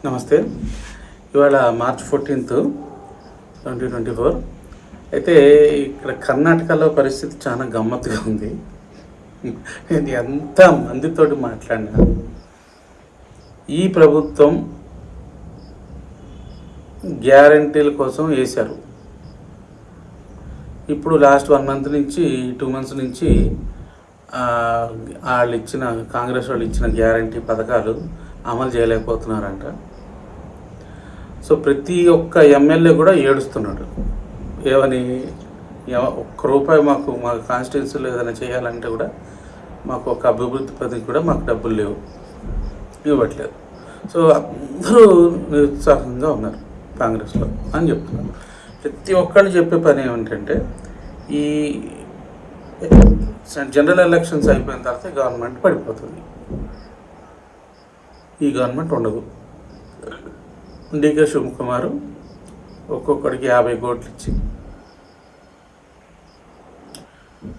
నమస్తే. ఇవాళ March 14th 2024. అయితే ఇక్కడ కర్ణాటకలో పరిస్థితి చాలా గమ్మత్తుగా ఉంది. నేను ఎంత మందితోటి మాట్లాడినా ఈ ప్రభుత్వం గ్యారంటీల కోసం వేశారు. ఇప్పుడు లాస్ట్ 1 month నుంచి 2 months నుంచి కాంగ్రెస్ వాళ్ళు ఇచ్చిన గ్యారంటీ పథకాలు అమలు చేయలేకపోతున్నారంట. సో ప్రతి ఒక్క ఎమ్మెల్యే కూడా ఏడుస్తున్నాడు. ఏమని, ఒక్క రూపాయి మా కాన్స్టిట్యున్సీలో ఏదైనా చేయాలంటే కూడా మాకు ఒక అభివృద్ధి పథకం కూడా మాకు డబ్బులు లేవు, ఇవ్వట్లేదు. సో అందరూ నిరుత్సాహంగా ఉన్నారు కాంగ్రెస్లో అని చెప్తున్నారు. ప్రతి ఒక్కళ్ళు చెప్పే పని ఏమిటంటే ఈ జనరల్ ఎలక్షన్స్ అయిపోయిన తర్వాత గవర్నమెంట్ పడిపోతుంది, ఈ గవర్నమెంట్ ఉండదు. డీకే శివకుమార్ ఒక్కొక్కడికి 50 కోట్లు ఇచ్చి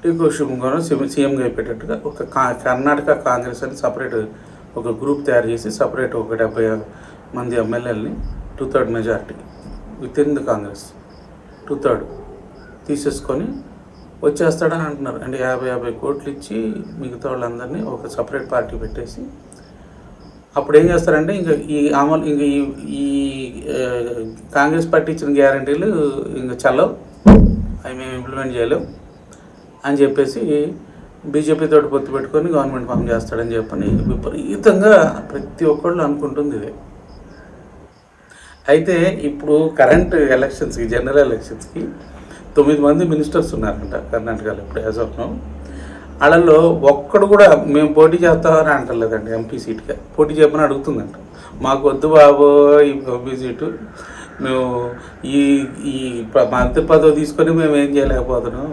డీకే శివకుమార్ సీఎంగా అయిపోయేటట్టుగా ఒక కర్ణాటక కాంగ్రెస్ అని సపరేట్ ఒక గ్రూప్ తయారు చేసి సపరేట్ ఒక 70 మంది ఎమ్మెల్యేలని 2/3 majority with in the Congress 2/3 తీసేసుకొని వచ్చేస్తాడని అంటున్నారు. అంటే 50 కోట్లు ఇచ్చి మిగతా వాళ్ళందరినీ ఒక సపరేట్ పార్టీ పెట్టేసి అప్పుడు ఏం చేస్తారంటే ఈ కాంగ్రెస్ పార్టీ ఇచ్చిన గ్యారంటీలు ఇంకా చల్లవు, అవి మేము ఇంప్లిమెంట్ చేయలేం అని చెప్పేసి బీజేపీతో పొత్తు పెట్టుకొని గవర్నమెంట్ ఫామ్ చేస్తాడని చెప్పని విపరీతంగా ప్రతి ఒక్కళ్ళు అనుకుంటుంది ఇదే. అయితే ఇప్పుడు కరెంట్ ఎలక్షన్స్కి, జనరల్ ఎలక్షన్స్కి 9 మంది మినిస్టర్స్ ఉన్నారంట కర్ణాటకలో ఇప్పుడు యాజ్ ఆఫ్ నౌ. వాళ్ళల్లో ఒక్కడు కూడా మేము పోటీ చేస్తామని అంటలేదండి. ఎంపీ సీట్గా పోటీ చేయమని అడుగుతుందంట. మాకు వద్దు బాబు ఈ ఎంపీ సీటు, మేము ఈ మంత్రి పదవి తీసుకొని మేము ఏం చేయలేకపోతున్నాం,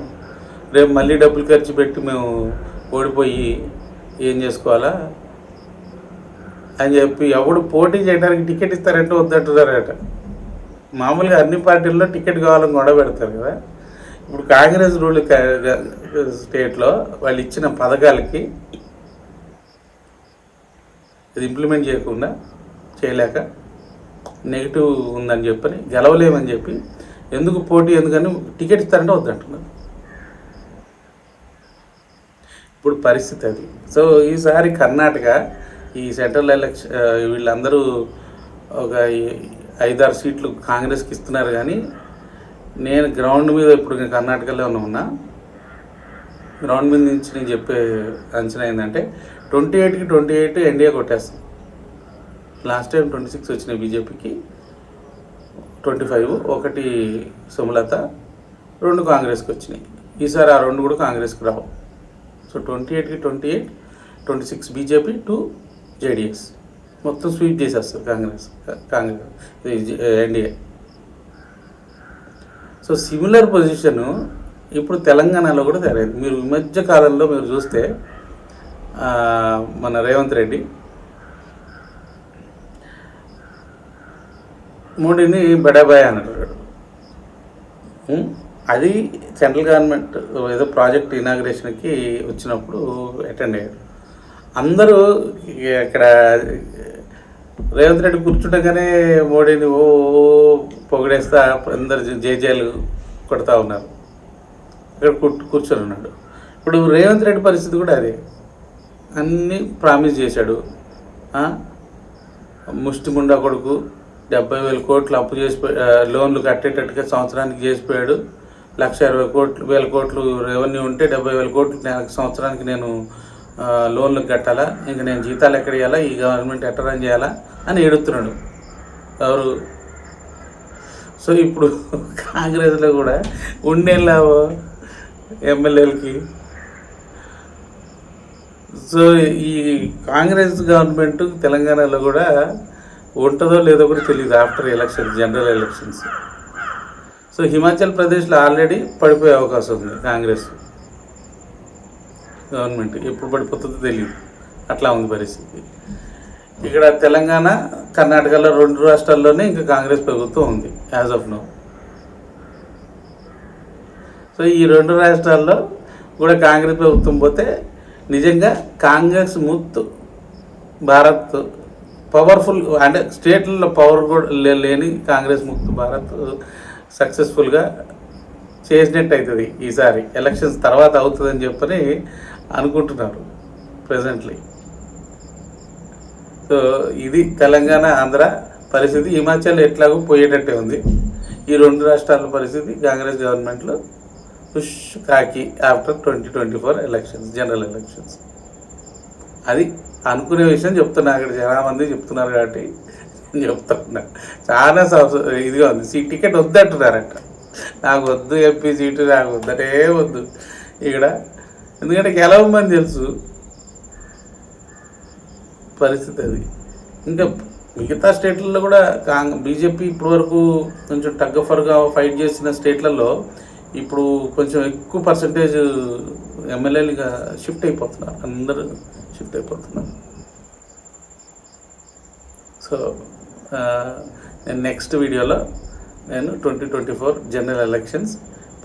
రేపు మళ్ళీ డబ్బులు ఖర్చు పెట్టి మేము ఓడిపోయి ఏం చేసుకోవాలా అని చెప్పి ఎవడు పోటీ చేయడానికి టికెట్ ఇస్తారంటే వద్దంటున్నారట. మామూలుగా అన్ని పార్టీల్లో టికెట్ కావాలని గొడవ పెడతారు కదా. ఇప్పుడు కాంగ్రెస్ రూల్ స్టేట్లో వాళ్ళు ఇచ్చిన పథకాలకి ఇది ఇంప్లిమెంట్ చేయలేక నెగిటివ్ ఉందని చెప్పని గెలవలేమని చెప్పి ఎందుకని టికెట్ ఇస్తారంటే వద్దంటున్నారు. ఇప్పుడు పరిస్థితి అది. సో ఈసారి కర్ణాటక ఈ సెంట్రల్ ఎలక్షన్ వీళ్ళందరూ ఒక 5-6 సీట్లు కాంగ్రెస్కి ఇస్తున్నారు. కానీ నేను గ్రౌండ్ మీద ఇప్పుడు కర్ణాటకలో ఉన్నా, గ్రౌండ్ మీద నుంచి నేను చెప్పే అంచనా ఏంటంటే 28కి 28 ఎన్డీఏ కొట్టేస్తాం. లాస్ట్ టైం 26 వచ్చినాయి బీజేపీకి, 25 ఒకటి సుమలత, 2 కాంగ్రెస్కి వచ్చినాయి. ఈసారి ఆ 2 కూడా కాంగ్రెస్కి రావు. సో 28కి 28, 26 బీజేపీ, 2 జేడీఎస్ మొత్తం స్వీప్ చేసేస్తారు Congress NDA. So similar position ఇప్పుడు తెలంగాణలో కూడా తయారైంది. మీరు ఈ మధ్య కాలంలో మీరు చూస్తే మన రేవంత్ రెడ్డి మోడీని బడాబాయ్ అన్నాడు. అది సెంట్రల్ గవర్నమెంట్ ఏదో ప్రాజెక్ట్ ఇనాగ్రేషన్కి వచ్చినప్పుడు అటెండ్ అయ్యాడు. అందరూ ఇక్కడ రేవంత్ రెడ్డి కూర్చుండగానే మోడీని పొగిడేస్తా అందరు జేజేలు కొడతా ఉన్నారు. ఇక్కడ కూర్చొని ఉన్నాడు. ఇప్పుడు రేవంత్ రెడ్డి పరిస్థితి కూడా అదే. అన్నీ ప్రామిస్ చేశాడు. ముష్టిముండా కొడుకు 70,000 కోట్లు అప్పు చేసి లోన్లు కట్టేటట్టుగా సంవత్సరానికి చేసిపోయాడు. 1,20,000 కోట్లు రెవెన్యూ ఉంటే 70,000 కోట్లు సంవత్సరానికి నేను లోన్లకు కట్టాలా, ఇంక నేను జీతాలు ఎక్కడ ఇవ్వాలా, ఈ గవర్నమెంట్ ఎట్ట రన్ చేయాలా అని ఏడుస్తున్నాడు ఎవరు. సో ఇప్పుడు కాంగ్రెస్లో కూడా ఉండేలావో ఎమ్మెల్యేలకి. సో ఈ కాంగ్రెస్ గవర్నమెంట్ తెలంగాణలో కూడా ఉంటుందో లేదో కూడా తెలియదు after elections, general elections. So Himachal ప్రదేశ్లో ఆల్రెడీ పడిపోయే అవకాశం ఉంది కాంగ్రెస్ గవర్నమెంట్. ఎప్పుడు పడిపోతుందో తెలియదు, అట్లా ఉంది పరిస్థితి. ఇక్కడ తెలంగాణ, కర్ణాటకలో 2 రాష్ట్రాల్లోనే ఇంకా కాంగ్రెస్ ప్రభుత్వం ఉంది యాజ్ ఆఫ్ నౌ. సో ఈ 2 రాష్ట్రాల్లో కూడా కాంగ్రెస్ ప్రభుత్వం పోతే నిజంగా కాంగ్రెస్ ముక్త్ భారత్ పవర్ఫుల్ అంటే స్టేట్లలో పవర్ కూడా లేని కాంగ్రెస్ ముక్త భారత్ సక్సెస్ఫుల్గా చేసినట్టు అవుతుంది ఈసారి. ఎలక్షన్స్ తర్వాత అవుతుందని చెప్పని అనుకుంటున్నారు ప్రజెంట్లీ. సో ఇది తెలంగాణ ఆంధ్ర పరిస్థితి. హిమాచల్ ఎట్లాగో పోయేటట్టే ఉంది. ఈ రెండు రాష్ట్రాల పరిస్థితి కాంగ్రెస్ గవర్నమెంట్లో పుష్ కాకి ఆఫ్టర్ 2024 ఎలక్షన్స్, జనరల్ ఎలక్షన్స్. అది అనుకునే విషయం చెప్తున్నా. అక్కడ చాలామంది చెప్తున్నారు కాబట్టి చెప్తున్నా. చాలా ఇదిగా ఉంది. టికెట్ వద్దంటున్నారంట. నాకు వద్దు ఎంపీ సీటు, నాకు వద్దనే వద్దు ఇక్కడ. ఎందుకంటే గెలవమని తెలుసు పరిస్థితి అది. ఇంకా మిగతా స్టేట్లలో కూడా బీజేపీ ఇప్పటివరకు కొంచెం టగ్గఫర్గా ఫైట్ చేసిన స్టేట్లలో ఇప్పుడు కొంచెం ఎక్కువ పర్సంటేజ్ ఎమ్మెల్యేలుగా షిఫ్ట్ అయిపోతున్నారు. అందరూ షిఫ్ట్ అయిపోతున్నారు. సో నేను నెక్స్ట్ వీడియోలో నేను 2024 general elections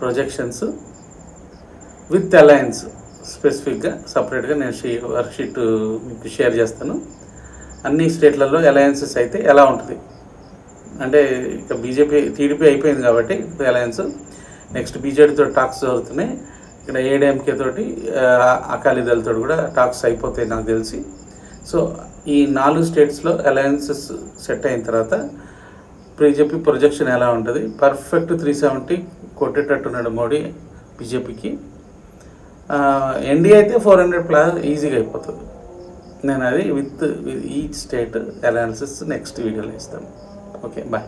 projections with alliance స్పెసిఫిక్గా సపరేట్గా నేను వర్క్షీట్ మీకు షేర్ చేస్తాను. అన్ని స్టేట్లలో అలయన్సెస్ అయితే ఎలా ఉంటుంది అంటే, ఇక టీడీపీ అయిపోయింది కాబట్టి అలయన్స్. నెక్స్ట్ బీజేపీతో టాక్స్ జరుగుతున్నాయి. ఇక్కడ ఏడీఎంకే తోటి అకాలీదళతో కూడా టాక్స్ అయిపోతాయి నాకు తెలిసి. సో ఈ 4 స్టేట్స్లో అలయన్సెస్ సెట్ అయిన తర్వాత బీజేపీ ప్రొజెక్షన్ ఎలా ఉంటుంది, పర్ఫెక్ట్ 370 కొట్టేటట్టున్నాడు మోడీ బీజేపీకి. ఎన్డీఏ అయితే 400+ ఈజీగా అయిపోతుంది. నేను అది with each state analysis next వీడియోలో ఇస్తాను. Okay, bye.